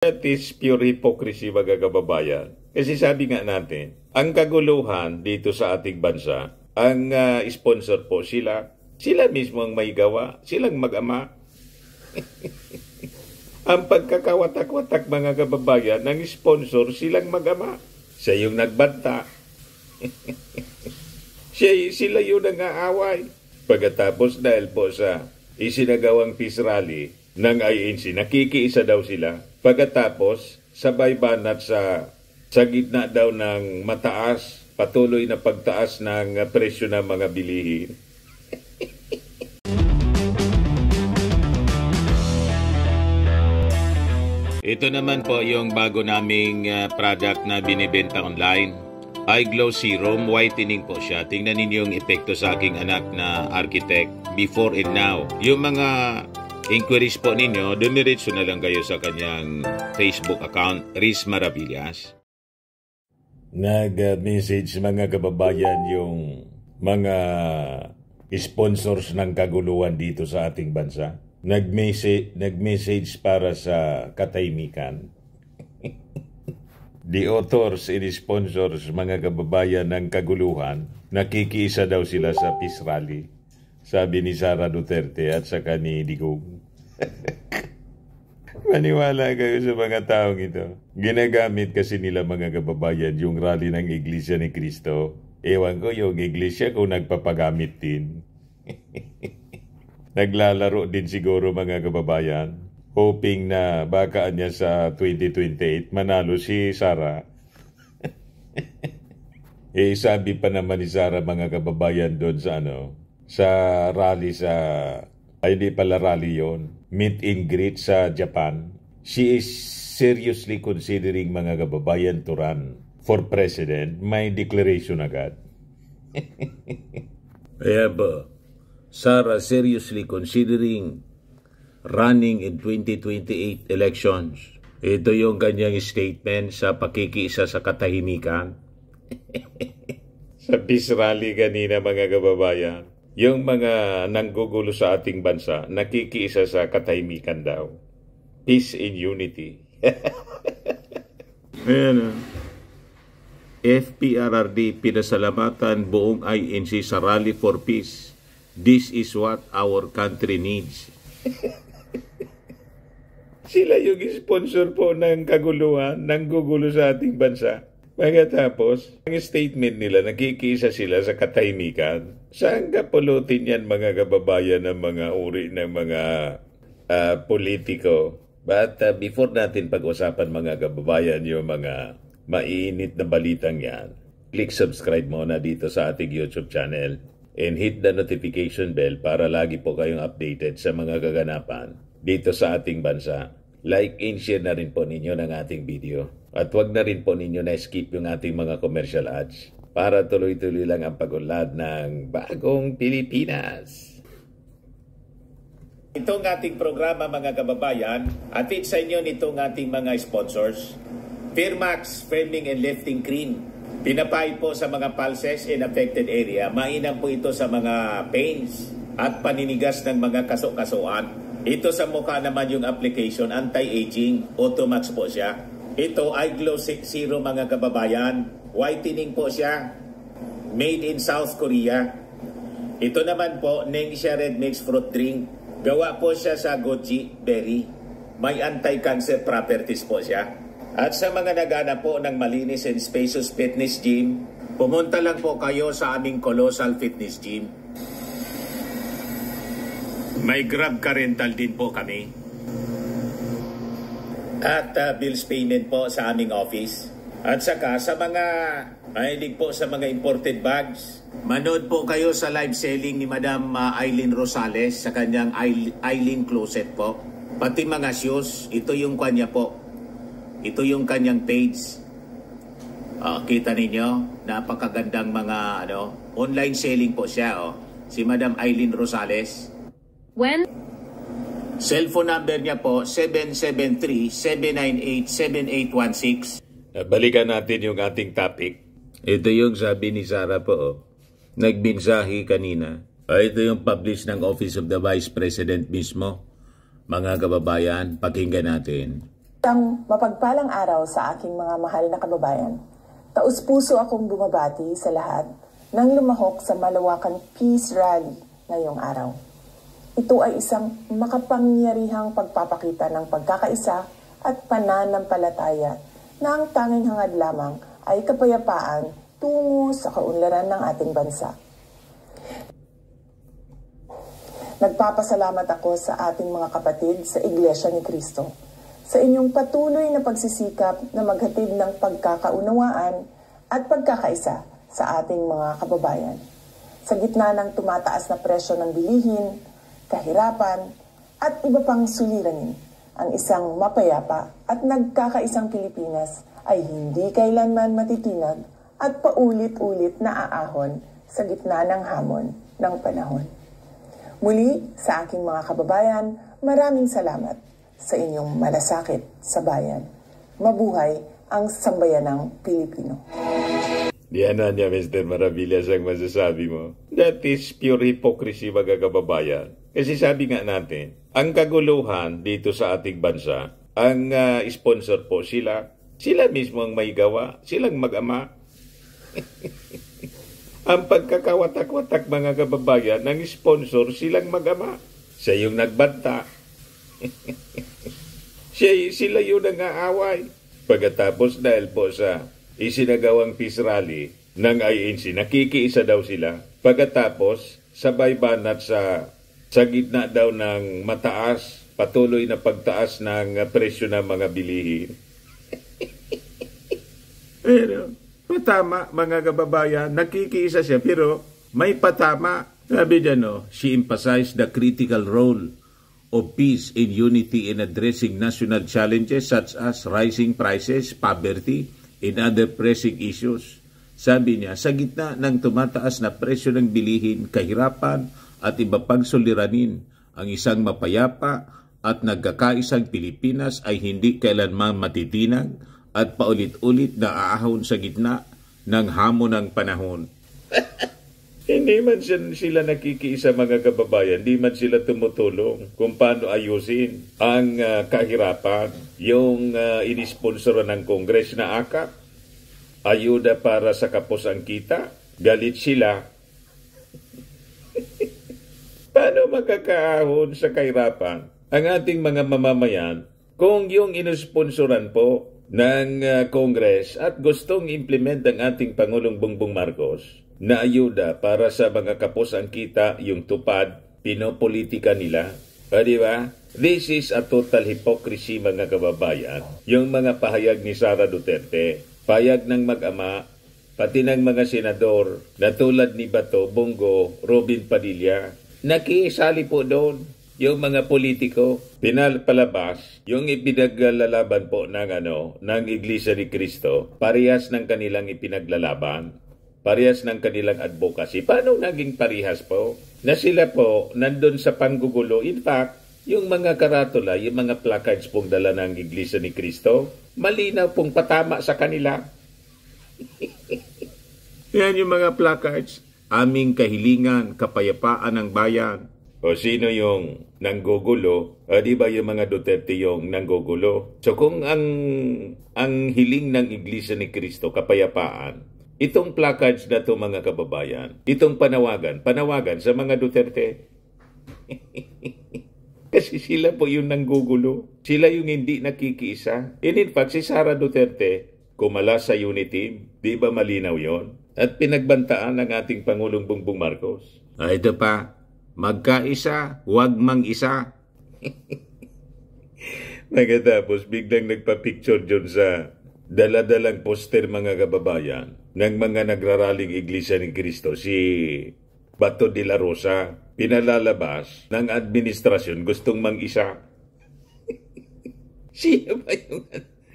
That is pure hypocrisy, mga kababayan. Kasi sabi nga natin, ang kaguluhan dito sa ating bansa, ang sponsor po sila mismo ang may gawa, silang mag-ama. Ang pagkakawatak-watak, mga kababayan, ng sponsor silang mag-ama. Siya yung nagbanta. Sila yung nangaaway. Pagkatapos dahil po sa isinagawang peace rally ng INC, nakikiisa daw sila. Pagkatapos, sabay banat sa gitna daw ng mataas, patuloy na pagtaas ng presyo ng mga bilihin. Ito naman po yung bago naming product na binibenta online. iGlow Serum, whitening po siya. Tingnan ninyo yung epekto sa aking anak na architect before and now. Yung mga inquiries po ninyo, dumiretso na lang kayo sa kanyang Facebook account, Riz Maravillas. Nag-message mga kababayan yung mga sponsors ng kaguluhan dito sa ating bansa. Nag-message para sa katahimikan. The authors and sponsors, mga kababayan ng kaguluhan, nakikiisa daw sila sa peace rally. Sabi ni Sara Duterte at saka ni Digong. Maniwala kayo sa mga taong ito. Ginagamit kasi nila, mga kababayan, yung rally ng Iglesia ni Cristo. Ewan ko yung Iglesia kung nagpapagamit din. Naglalaro din siguro, mga kababayan, hoping na baka niya sa 2028 manalo si Sara. Sabi pa naman ni Sara, mga kababayan, doon sa rally hindi pala rally yon, meet and greet sa Japan. She is seriously considering, mga kababayan, to run for president. May declaration agad. Kaya ba, Sara seriously considering running in 2028 elections. Ito yung kanyang statement sa pakikiisa sa katahimikan. Sa peace rally kanina, mga kababayan, yung mga nanggugulo sa ating bansa, nakikiisa sa katahimikan daw. Peace and unity. Ayan. FPRRD pinasalamatan buong INC sa Rally for Peace. This is what our country needs. Sila yung sponsor po ng kaguluhan, nanggugulo sa ating bansa. Pagkatapos, ang statement nila, nakikisa sila sa katahimikan. Saan kapulutin yan, mga kababayan, ng mga uri ng mga politiko? But before natin pag-usapan, mga kababayan, yung mga mainit na balitang yan, click subscribe muna dito sa ating YouTube channel and hit the notification bell para lagi po kayong updated sa mga kaganapan dito sa ating bansa. Like and share na rin po ninyo ng ating video. At huwag na rin po ninyo na-skip yung ating mga commercial ads para tuloy-tuloy lang ang pag-unlad ng bagong Pilipinas. Itong ating programa, mga kababayan, atid sa inyo nitong ating mga sponsors. Firmax Firming and Lifting Cream. Pinapay po sa mga pulses in affected area. Mainam po ito sa mga pains at paninigas ng mga kaso-kasuan. Ito sa mukha naman yung application, anti-aging, Automax po siya. Ito ay iGlow Serum, mga kababayan. Whitening po siya. Made in South Korea. Ito naman po, Nengxia Red Mix Fruit Drink. Gawa po siya sa goji berry. May anti-cancer properties po siya. At sa mga naghanap po ng malinis and spacious fitness gym, pumunta lang po kayo sa aming Colossal Fitness Gym. May Grab car rental din po kami. At bills payment po sa aming office. At saka sa mga mahilig po sa mga imported bags, manood po kayo sa live selling ni Madam Eileen Rosales sa kanyang Eileen Closet po. Pati mga shoes, ito yung kanya po. Ito yung kanyang page. Kita ninyo, napakagandang mga online selling po siya. Si Madam Eileen Rosales. Cellphone number niya po, 773-798-7816. Balikan natin yung ating topic. Ito yung sabi ni Sara po. Nagbinsahi kanina. Ito yung publish ng Office of the Vice President mismo. Mga kababayan, pakinggan natin. Isang mapagpalang araw sa aking mga mahal na kababayan. Taus-puso akong bumabati sa lahat nang lumahok sa malawakang Peace Rally ngayong araw. Ito ay isang makapangyarihang pagpapakita ng pagkakaisa at pananampalataya na ang tanging hangad lamang ay kapayapaan tungo sa kaunlaran ng ating bansa. Nagpapasalamat ako sa ating mga kapatid sa Iglesia ni Cristo sa inyong patuloy na pagsisikap na maghatid ng pagkakaunawaan at pagkakaisa sa ating mga kababayan. Sa gitna ng tumataas na presyo ng bilihin, kahirapan, at iba pang suliranin, ang isang mapayapa at nagkakaisang Pilipinas ay hindi kailanman matitinag at paulit-ulit na aahon sa gitna ng hamon ng panahon. Muli, sa aking mga kababayan, maraming salamat sa inyong malasakit sa bayan. Mabuhay ang sambayanang Pilipino. Diyan na niya, Mr. Maravillas, ang masasabi mo. That is pure hypocrisy, mga kababayan. Kasi sabi nga natin, ang kaguluhan dito sa ating bansa, ang sponsor po sila mismo ang may gawa, silang mag-ama. Ang pagkakawatak-watak, mga kababayan, ng sponsor silang mag-ama. Siya yung nagbanta. Sila yung nangaaway. Pagkatapos dahil po sa isinagawang peace rally ng INC, nakikiisa daw sila. Pagkatapos, sabay banat sa gitna daw ng mataas, patuloy na pagtaas ng presyo ng mga bilihin. Pero, patama, mga kababayan, nakikiisa siya, pero may patama. Sabi dyan, she emphasized the critical role of peace and unity in addressing national challenges such as rising prices, poverty, and other pressing issues. Sabi niya, sa gitna ng tumataas na presyo ng bilihin, kahirapan, at iba pang suliranin, ang isang mapayapa at nagkakaisang Pilipinas ay hindi kailanman matitinag at paulit-ulit na aahon sa gitna ng hamon ng panahon. Hindi man sila nakikiisa, mga kababayan, hindi man sila tumutulong kung paano ayusin ang kahirapan, yung inisponsoro ng Kongres na AKAP, ayuda para sa kapos ang kita, galit sila. Paano makakaahon sa kahirapan ang ating mga mamamayan kung yung inisponsoran po ng Kongres at gustong implement ang ating Pangulong Bongbong Marcos na ayuda para sa mga kapos ang kita, yung tupad, pinopolitika nila? Di ba? This is a total hypocrisy, mga kababayan. Yung mga pahayag ni Sara Duterte, payag ng mag-ama, pati ng mga senador na tulad ni Bato, Bongo, Robin Padilla, nakisali po doon. Yung mga politiko, pinapalabas, yung ipinaglalaban po ng Iglesia ni Cristo, parehas ng kanilang ipinaglalaban, parehas ng kanilang advocacy. Paano naging parehas po? Na sila po nandun sa panggugulo. In fact, yung mga karatula, yung mga placards pong dala ng Iglesia ni Cristo, malinaw pong patama sa kanila. Yan yung mga placards. Aming kahilingan, kapayapaan ng bayan. O sino yung nanggugulo? Di ba yung mga Duterte yung nanggugulo? So kung ang hiling ng Iglesia ni Cristo, kapayapaan, itong placards na to, mga kababayan, itong panawagan sa mga Duterte. Kasi sila po yung nanggugulo. Sila yung hindi nakikiisa. And in fact, si Sara Duterte, kumala sa unity, di ba malinaw yon? At pinagbantaan ng ating Pangulong Bongbong Marcos. Ito pa, magkaisa, huwag mang-isa. Pagkatapos, biglang nagpa-picture dyan sa daladalang poster, mga kababayan, ng mga nagraraling Iglesia ni Cristo, si Bato de la Rosa, pinalalabas ng administrasyon gustong mang-isa.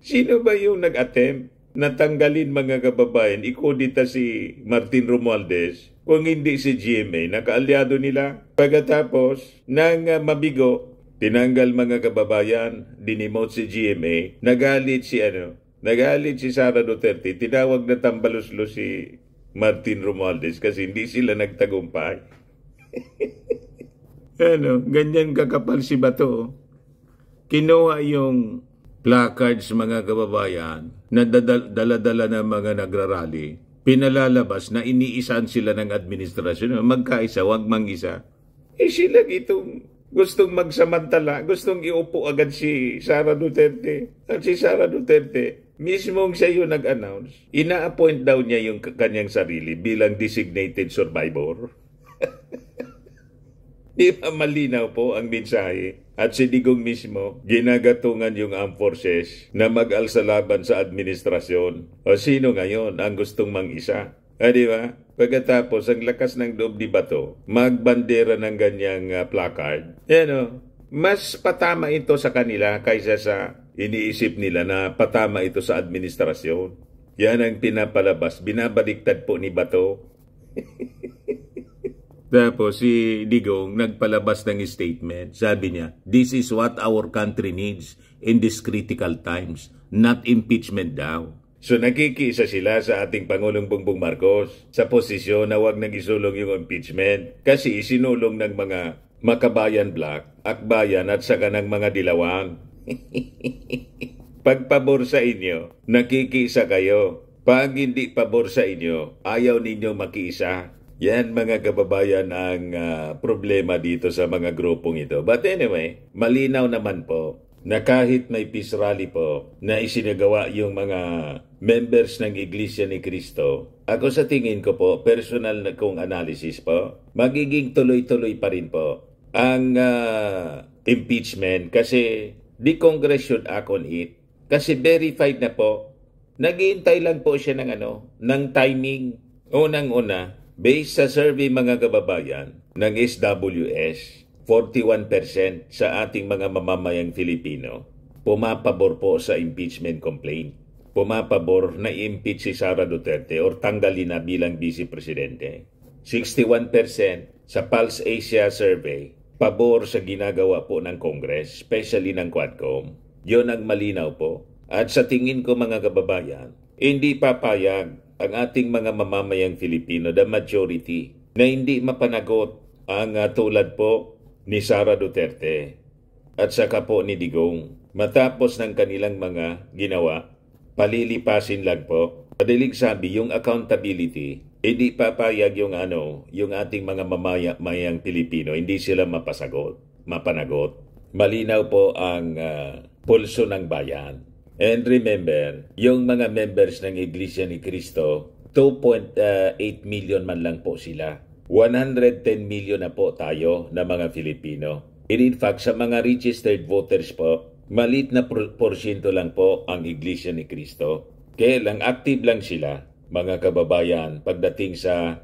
Sino ba yung nag-attempt na tanggalin, mga kababayan, ikodita si Martin Romualdez, kung hindi si GMA, nakaalyado nila? Pagkatapos ng mabigo, tinanggal, mga kababayan, dinimote si GMA, nagalit si Sara Duterte, tinawag na tambaluslo si Martin Romualdez kasi hindi sila nagtagumpay. Ganyan kakapal si Bato. Kinuha yung placards, mga kababayan, na dala-dala ng mga nagrarally, pinalalabas na iniisan sila ng administrasyon. Magkaisa, wag mang-isa. Sila itong gustong magsamantala, gustong iupo agad si Sara Duterte. At si Sara Duterte, mismong siya yung nag-announce. Ina-appoint daw niya yung kanyang sarili bilang designated survivor. Di ba malinaw po ang mensahe? At si Digong mismo, ginagatungan yung armed forces na mag-alsa laban sa administrasyon. O sino ngayon ang gustong mang-isa? Di ba? Pagkatapos, ang lakas ng loob ni Bato, magbandera ng ganyang placard. Mas patama ito sa kanila kaysa sa iniisip nila na patama ito sa administrasyon. Yan ang pinapalabas. Binabaliktad po ni Bato. Tapos si Digong nagpalabas ng statement. Sabi niya, "This is what our country needs in these critical times, not impeachment daw." So nakikisa sila sa ating Pangulong Bongbong Marcos sa posisyon na wag nang isulong yung impeachment kasi isinulong ng mga Makabayan Black, Akbayan at saka ng mga Dilawang. Pagpabor sa inyo, nakikisa kayo. Pag hindi pabor sa inyo, ayaw ninyong makiisa. Yan mga kababayan ang problema dito sa mga grupong ito. But anyway, malinaw naman po na kahit may peace rally po na isinagawa yung mga members ng Iglesia ni Cristo, ako sa tingin ko po, personal na kong analysis po, magiging tuloy-tuloy pa rin po ang impeachment kasi the Congress should act on it. Kasi verified na po, naghihintay lang po siya ng timing. Unang-una, based sa survey mga kababayan ng SWS, 41% sa ating mga mamamayang Filipino pumapabor po sa impeachment complaint. Pumapabor na impeach si Sara Duterte or tanggalin na bilang Vice Presidente. 61% sa Pulse Asia survey, pabor sa ginagawa po ng Congress, especially ng Quadcom. Yon ang malinaw po. At sa tingin ko mga kababayan, hindi papayag ang ating mga mamamayang Filipino, the majority, na hindi mapanagot ang tulad po ni Sara Duterte at saka po ni Digong. Matapos ng kanilang mga ginawa, palilipasin lang po. Madaling sabi, yung accountability, hindi papayag yung ating mga mamamayang Pilipino, hindi sila mapanagot. Malinaw po ang pulso ng bayan. And remember, yung mga members ng Iglesia ni Cristo, 2.8 million man lang po sila. 110 million na po tayo na mga Filipino. And in fact, sa mga registered voters po, maliit na porsyento lang po ang Iglesia ni Cristo. Kaya lang, active lang sila, mga kababayan, pagdating sa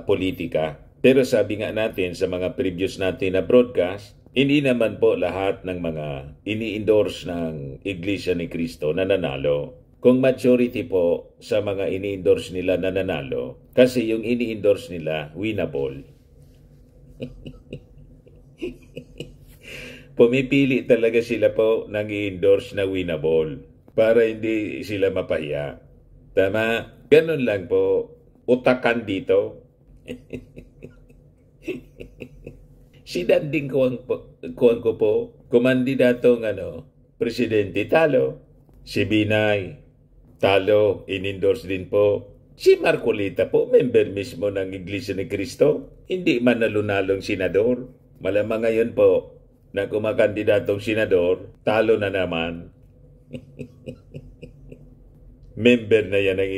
politika. Pero sabi nga natin sa mga previous natin na broadcast, hindi naman po lahat ng mga ini-endorse ng Iglesia ni Cristo na nanalo. Kung majority po sa mga ini-endorse nila na nanalo, kasi yung ini-endorse nila, winnable. Pumipili talaga sila po ng i-endorse na winnable para hindi sila mapahiya. Tama? Ganun lang po. Utakan dito. Si Danding kuwan ko po, kumandidatong presidente, talo. Si Binay, talo, in-endorse din po. Si Marcolita po, member mismo ng Iglesia ni Cristo, hindi man nalunalong senador. Malamang ngayon po, na kumakandidatong senador, talo na naman. Member na yan ng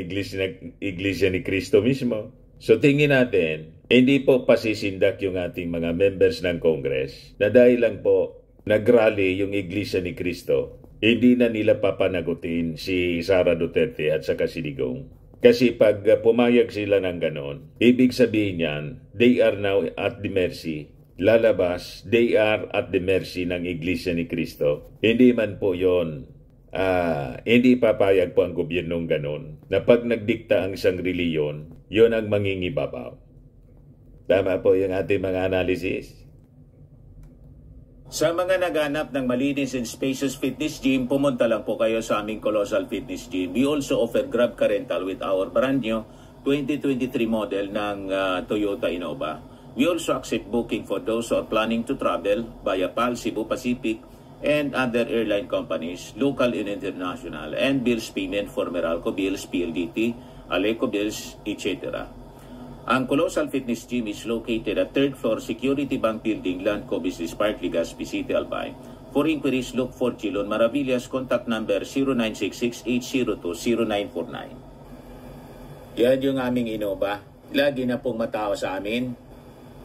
Iglesia ni Cristo mismo. So tingin natin, hindi po pasisindak yung ating mga members ng Congress na dahil lang po nagrally yung Iglesia ni Cristo, hindi na nila papanagutin si Sara Duterte at saka si Digong. Kasi pag pumayag sila ng ganon, ibig sabihin yan, they are now at the mercy. Lalabas, they are at the mercy ng Iglesia ni Cristo. Hindi man po yon. Hindi papayag po ang gobyernong ganon na pag nagdikta ang isang reliyon, yon ang mangingibabaw. Tama po yung ating mga analysis. Sa mga naghanap ng malinis and spacious fitness gym, pumunta lang po kayo sa aming Colossal Fitness Gym. We also offer Grab Car Rental with our brand new 2023 model ng Toyota Innova. We also accept booking for those who are planning to travel via PAL, Cebu Pacific, and other airline companies, local and international, and bills payment for Meralco Bills, PLDT, Aleco Bills, etc. Ang Colossal Fitness Gym is located at 3rd floor Security Bank Building, Landco Business Park, Legazpi City, Albay. For inquiries, look for Chilon Maravillas. Contact number 0966-802-0949. Yan yung aming Innova. Lagi na pong matawa sa amin.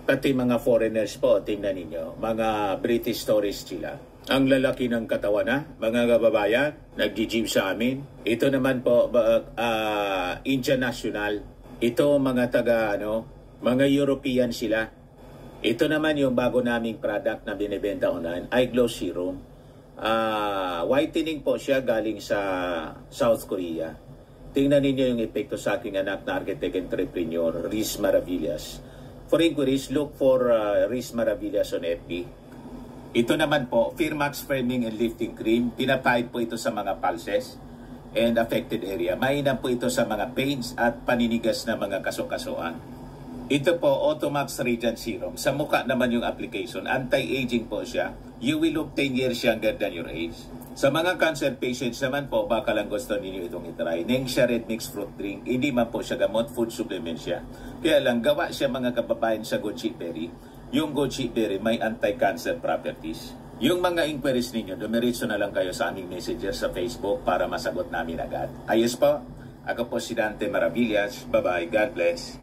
Pati mga foreigners po, tingnan ninyo. Mga British tourists sila. Ang lalaki ng katawan na, mga kababayan, nag-gym sa amin. Ito naman po, Indian National. Ito mga mga European sila. Ito naman yung bago naming product na binibenta online, Eye Glow Serum. Whitening po siya galing sa South Korea. Tingnan ninyo yung epekto sa aking anak na architect entrepreneur, Riz Maravillas. For inquiries, look for Riz Maravillas on FB. Ito naman po, Firmax Firming and Lifting Cream. Pinapahid po ito sa mga pulses and affected area. Mainam po ito sa mga pains at paninigas na mga kasukasuan. Ito po, Automax Radiant Serum. Sa mukha naman yung application. Anti-aging po siya. You will look 10 years younger than your age. Sa mga cancer patients naman po, baka lang gusto ninyo itong itry. Nengxia Red Mixed Fruit Drink. Hindi man po siya gamot, food supplement siya. Kaya lang, gawa siya mga kababayan sa goji berry. Yung goji berry may anti-cancer properties. Yung mga inquiries ninyo, dumiritso na lang kayo sa aming messenger sa Facebook para masagot namin agad. Ayos po, ako po si Dante Maravillas. Bye-bye. God bless.